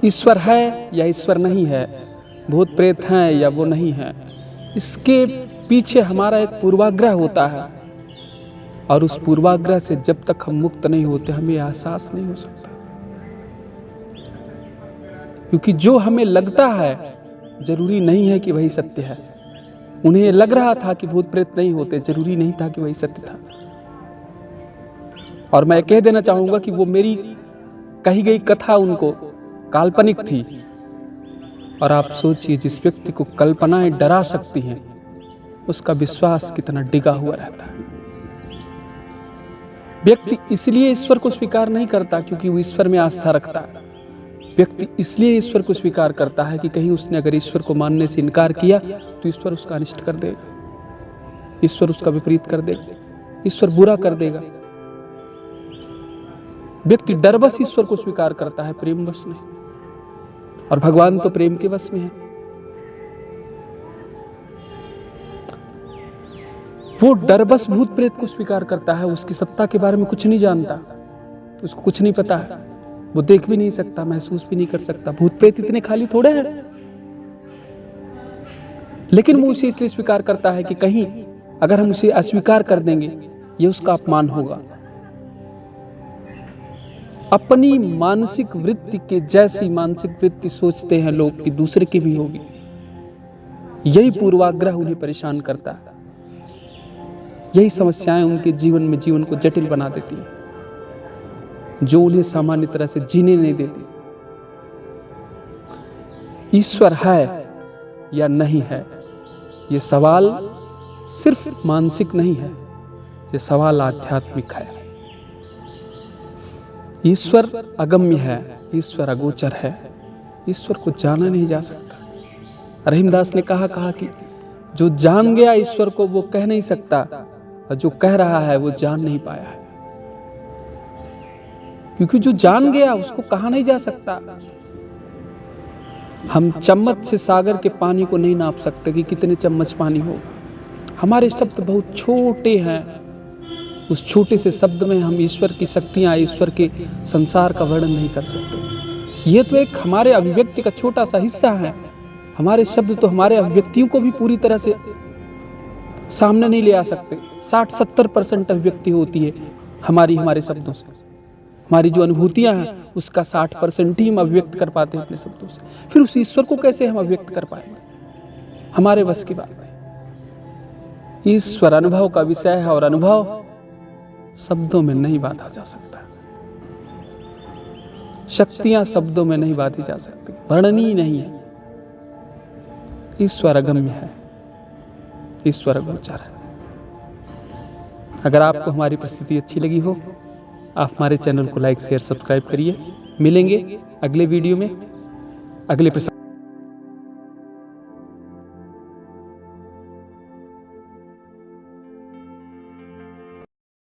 ईश्वर है या ईश्वर नहीं है, भूत प्रेत हैं या वो नहीं है, इसके पीछे हमारा एक पूर्वाग्रह होता है, और उस पूर्वाग्रह से जब तक हम मुक्त नहीं होते हमें एहसास नहीं हो सकता। क्योंकि जो हमें लगता है जरूरी नहीं है कि वही सत्य है। उन्हें लग रहा था कि भूत प्रेत नहीं होते, जरूरी नहीं था कि वही सत्य था। और मैं कह देना चाहूंगा कि वो मेरी कही गई कथा उनको काल्पनिक थी। और आप सोचिए, जिस व्यक्ति को कल्पनाएं डरा सकती हैं उसका विश्वास कितना डिगा हुआ रहता है। व्यक्ति इसलिए ईश्वर को स्वीकार नहीं करता क्योंकि वो ईश्वर में आस्था रखता है। व्यक्ति इसलिए ईश्वर को स्वीकार करता है कि कहीं उसने अगर ईश्वर को मानने से इनकार किया तो ईश्वर उसका अनिष्ट कर देगा, ईश्वर उसका विपरीत कर देगा, ईश्वर बुरा कर देगा। व्यक्ति डरबस ईश्वर को स्वीकार करता है, प्रेम वश नहीं। और भगवान तो प्रेम के वश में है। वो डरबस भूत प्रेत को स्वीकार करता है, उसकी सत्ता के बारे में कुछ नहीं जानता, उसको कुछ नहीं पता है, वो देख भी नहीं सकता, महसूस भी नहीं कर सकता। भूत प्रेत इतने खाली थोड़े हैं। लेकिन वो उसे इसलिए स्वीकार करता है कि कहीं अगर हम उसे अस्वीकार कर देंगे ये उसका अपमान होगा। अपनी मानसिक वृत्ति के जैसी मानसिक वृत्ति सोचते हैं लोग कि दूसरे की भी होगी। यही पूर्वाग्रह उन्हें परेशान करता है। यही समस्याएं उनके जीवन को जटिल बना देती हैं, जो उन्हें सामान्य तरह से जीने नहीं देती। ईश्वर है या नहीं है, ये सवाल सिर्फ मानसिक नहीं है, ये सवाल आध्यात्मिक है। ईश्वर अगम्य है, ईश्वर अगोचर है, ईश्वर को जाना नहीं जा सकता। रहीमदास ने कहा कि जो जान गया ईश्वर को वो कह नहीं सकता, और जो कह रहा है वो जान नहीं पाया है। क्योंकि जो जान गया उसको कहा नहीं जा सकता। हम चम्मच से सागर के पानी को नहीं नाप सकते कि कितने चम्मच पानी होगा। हमारे शब्द बहुत छोटे हैं, उस छोटे से शब्द में हम ईश्वर की शक्तियां, ईश्वर के संसार का वर्णन नहीं कर सकते। ये तो एक हमारे अभिव्यक्ति का छोटा सा हिस्सा है। हमारे शब्द तो हमारे अभिव्यक्तियों को भी पूरी तरह से सामने नहीं ले आ सकते। 60-70% अभिव्यक्ति होती है हमारे शब्दों से। हमारी जो अनुभूतियां हैं उसका 60% ही हम अभिव्यक्त कर पाते हैं अपने शब्दों से। फिर उस ईश्वर को कैसे हम अभिव्यक्त कर पाएंगे? हमारे बस की बात नहीं। ईश्वर अनुभव का विषय है और अनुभव शब्दों में नहीं बांधा जा सकता। शक्तियां शब्दों में नहीं बांधी जा सकती, वर्णनीय नहीं है। ईश्वर अगम्य है, ईश्वर अगोचर है। अगर आपको हमारी प्रस्तुति अच्छी लगी हो, आप हमारे चैनल को लाइक, शेयर, सब्सक्राइब करिए। मिलेंगे अगले वीडियो में, अगले प्रसंग